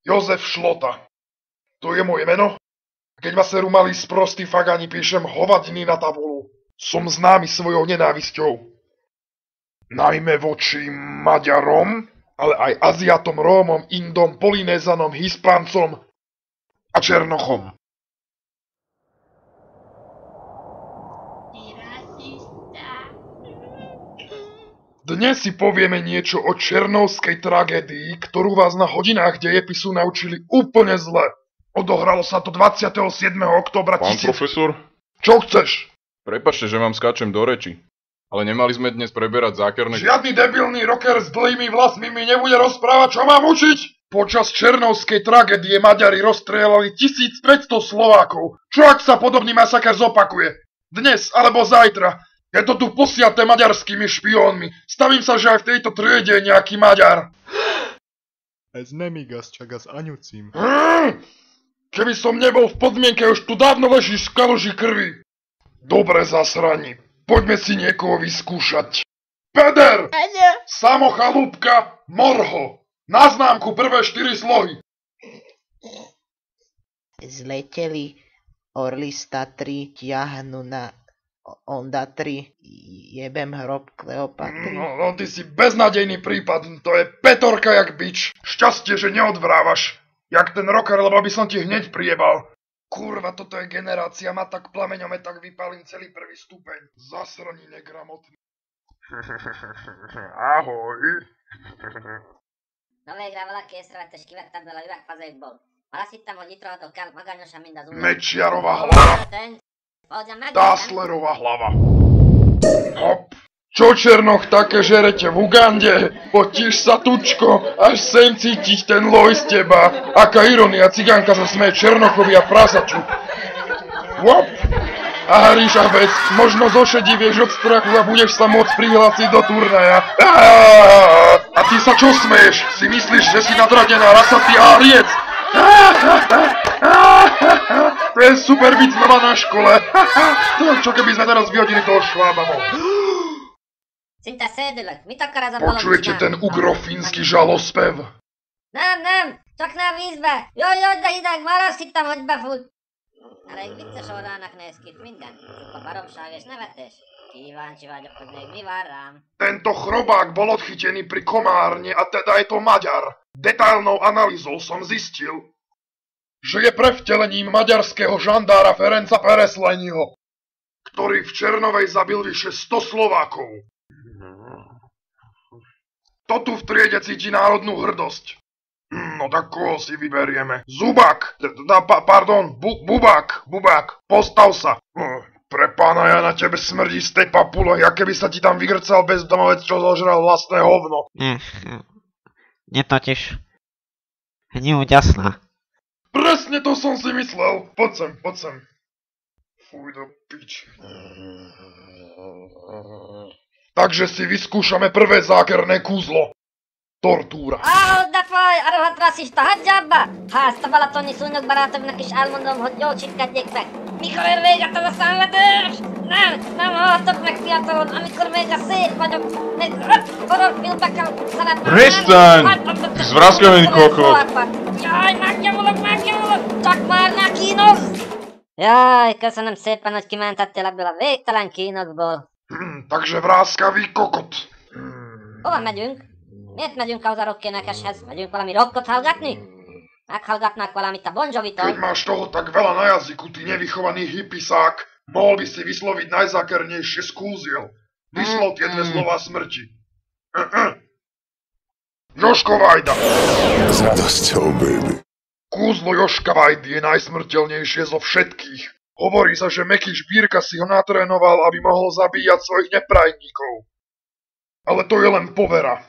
Jozef Šlota. To je moje meno. Keď ma seru malí sprostí fagani, píšem hovadiny na tabulu. Som známy svojou nenávisťou. Najmä voči Maďarom, ale aj Aziatom, Rómom, Indom, Polynézanom, Hispáncom a Černochom. Dnes si povieme niečo o černovskej tragédii, ktorú vás na hodinách dejepisu naučili úplne zle. Odohralo sa to 27. októbra Pán profesor? Čo chceš? Prepáčte, že vám skáčem do reči. Ale nemali sme dnes preberať zákerné... Žiadny debilný rocker s dlhými vlasmi mi nebude rozprávať, čo mám učiť! Počas černovskej tragédie Maďari rozstrieľali 1500 Slovákov. Čo ak sa podobný masaker zopakuje? Dnes alebo zajtra? Je to tu posiaté maďarskými špiónmi. Stavím sa, že aj v tejto triede je nejaký Maďar. Ez nem igaz, csak az anyucím. Keby som nebol v podmienke, už tu dávno ležíš v kaluži krvi. Dobre zasrani. Poďme si niekoho vyskúšať. Peder! Áno. Samo chalúbka, morho. Na známku prvé 4 slohy. Zleteli orly z Tatry, ťahnu na Onda 3, jebem hrob Kleopatry. No, ty si beznadejný prípad, to je petorka jak bič. Šťastie, že neodvrávaš. Jak ten rocker, lebo by som ti hneď priebal. Kurva, toto je generácia, ma tak plameňome, tak vypálim celý prvý stupeň. Zasraný negramotný. Ahoj. Nové gravala készre vettes kivettem bele üvegfazékból. Malasztittem, hogy itt rohatok el magányosan, mint az úr. Mečiarová hlava. Dáslerová hlava. Hop. Čo Černoch také žerete v Ugande? Potíš sa, tučko, až sem cítiť ten loj z teba. Aká ironia, cigánka sa smeje Černochovi a prasaču. Hop. A Ríšavec, možno zošedivieš od strachu a budeš sa môcť prihlásiť do turnaja. A ty sa čo smeješ? Si myslíš, že si nadradená rasatý áriec? To je super byť znova na škole. Čo keby sme teraz vyhodili toho švábavo? Szinte szédülök. Mit akar ez a balon? Počujete ten ugrofínsky žalospev? Nem, csak ne a vízbe. Jaj, de hideg, már azt hittem, hogy befut. Elég vicces orrának néz ki, minden. Csupa baromság és nevetés. Kíváncsi vagyok, hogy még mi vár rám. Tento chrobák bol odchytený pri komárne a teda je to Maďar. Detailnou analýzou som zistil, že je prevtelením maďarského žandára Ferenca Peresleniho, ktorý v Černovej zabil vyše 100 Slovákov. To tu v triede cíti národnú hrdosť. No tak koho si vyberieme? Zubák, Bubák, postav sa. Pre pána, ja na tebe smrdí z tej papule, ja keby sa ti tam vygrcal bezdomovec, čo zožral vlastné hovno. Nie totiž neúďasná. Presne to som si myslel. Poď sem. Fuj do piči. Takže si vyskúšame prvé zákerné kúzlo. Tortúra. Ahhoz de faj, a rohadt rasszista, hagyja abba! Ha ezt a balatoni szúnyogbarátoknak is elmondom, hogy jól csipkedjék meg. Mikor ér véget ez a szenvedés? Nem hallhatok meg fiatalon, amikor még a szép vagyok. Még 5 horrorfilmekkel szeretném. Prestaň! Ty zvraskavený kokot! Jaj, megnyomulok, csak már ne kínozz! Jaj, köszönöm szépen, hogy kimentettél ebből a végtelen kínokból. Takže vráskavý kokot. Hova megyünk? Miért megyünk ahhoz a rockénekeshez? Megyünk valami rockot hallgatni? Meghallgatnák valamit a Bon Jovitól? Keď máš toho tak veľa na jazyku, ty nevychovaný hippisák, mohol by si vysloviť najzákernejšie z kúziel. Vyslov tie dve slová smrti. Jožko Vajda. S radosťou, baby. Kúzlo Jožka Vajdy je najsmrteľnejšie zo všetkých. Hovorí sa, že Meky Špírka si ho natrénoval, aby mohol zabíjať svojich neprajníkov. Ale to je len povera.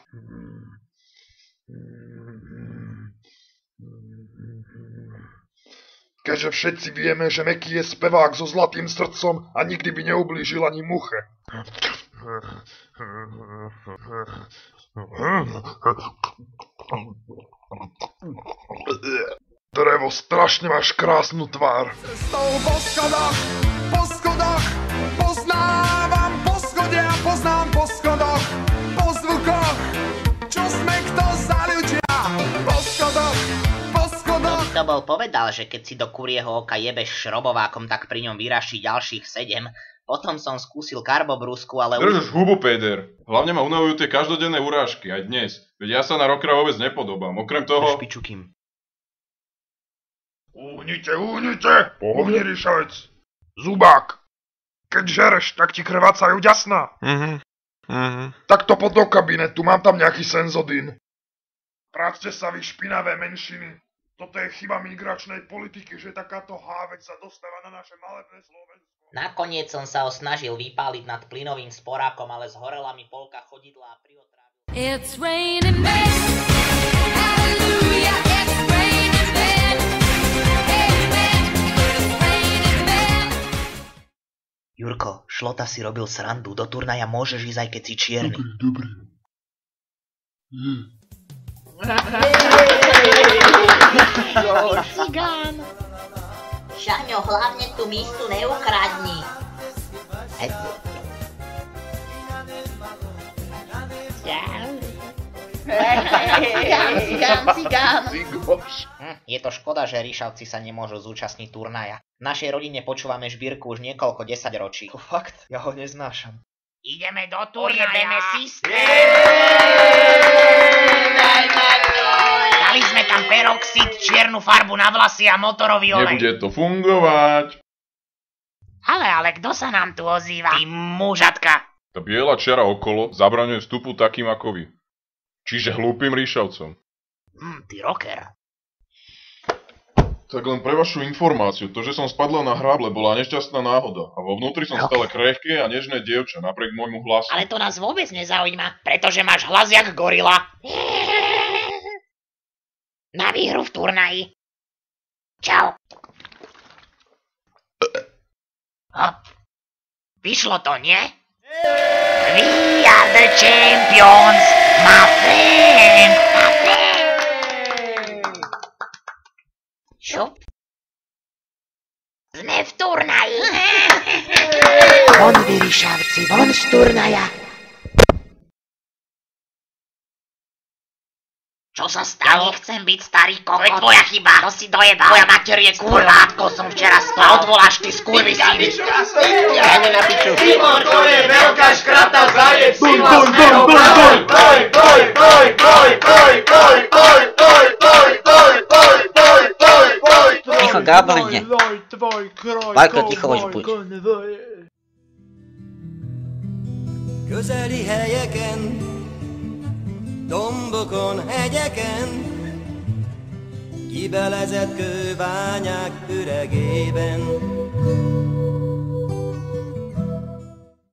Keďže všetci vieme, že Meky je spevák so zlatým srdcom a nikdy by neublížil ani muche. Drevo, strašne máš krásnu tvár. Cestou po schodách, poznávam poschodia, poznám po schodoch, po zvukoch, čo sme kto za ľudia. Po Niekto bol povedal, že keď si do kurieho oka jebeš šrobovákom, tak pri ňom vyraší ďalších 7. Potom som skúsil karbobrúsku, ale Držíš hubu, Péder. Hlavne ma unavujú tie každodenné urážky, aj dnes. Veď ja sa na rockera vôbec nepodobám. Okrem toho... Špiču, Kim. Uhnite! Uhni, Ríšavec! Zubák! Keď žereš, tak ti krvácajú ďasná. Tak to poď do kabinetu, mám tam nejaký senzodín. Prácte sa vy špinavé menšiny. Toto je chyba migračnej politiky, že takáto hávec sa dostáva na naše malebné Slovensko. Nakoniec som sa ho snažil vypáliť nad plynovým sporákom, ale zhorela mi polka chodidla a priotravil. It's raining men. Hallelujah, it's raining men. Amen. It's raining men. Jurko, Šlota si robil srandu, do turnaja môžeš ísť aj keď si čierny. Dobre. Cigán! Šaňo, hlavne tú mistu neukradni. Cigán. Je to škoda, že Ríšavci sa nemôžu zúčastniť turnaja. V našej rodine počúvame Žbírku už niekoľko 10 ročí. To fakt? Ja ho neznášam. Ideme do turnaja. Ojebeme systém. Dali sme tam peroxid, čiernu farbu na vlasy a motorový olej. Nebude to fungovať. Ale kto sa nám tu ozýva? Ty mužatka. Tá biela čiara okolo zabraňuje vstupu takým ako vy. Čiže hlúpym Ríšavcom. Ty rocker. Tak len pre vašu informáciu, to, že som spadla na hráble, bola nešťastná náhoda. A vo vnútri som stále krehké a nežné dievča, napriek môjmu hlasu. Ale to nás vôbec nezaujíma, pretože máš hlas jak gorila. Na výhru v turnaji. Čau. Hop. Vyšlo to, nie? We are the champions, my friend, my friend. Šup. Sme v turnaji. Von vy, Ríšavci, von z turnaja. Čo sa stalo? Ja nechcem byť starý kokot. To je tvoja chyba. To si dojebal. Tvoja mater je kurvátko, som včera spal. Odvoláš ty skurvisín. Dajme na piču. Simon, to je veľká škrata zajec. Simon, boj, boj, boj, boj, boj, boj, boj, boj, boj, boj, boj, boj, boj, boj, boj, boj. Ticho, Gáborine. Vajko, ticho, vagy buď. Közeli helyeken, dombokon, hegyeken, kibelezett kőbányák üregében,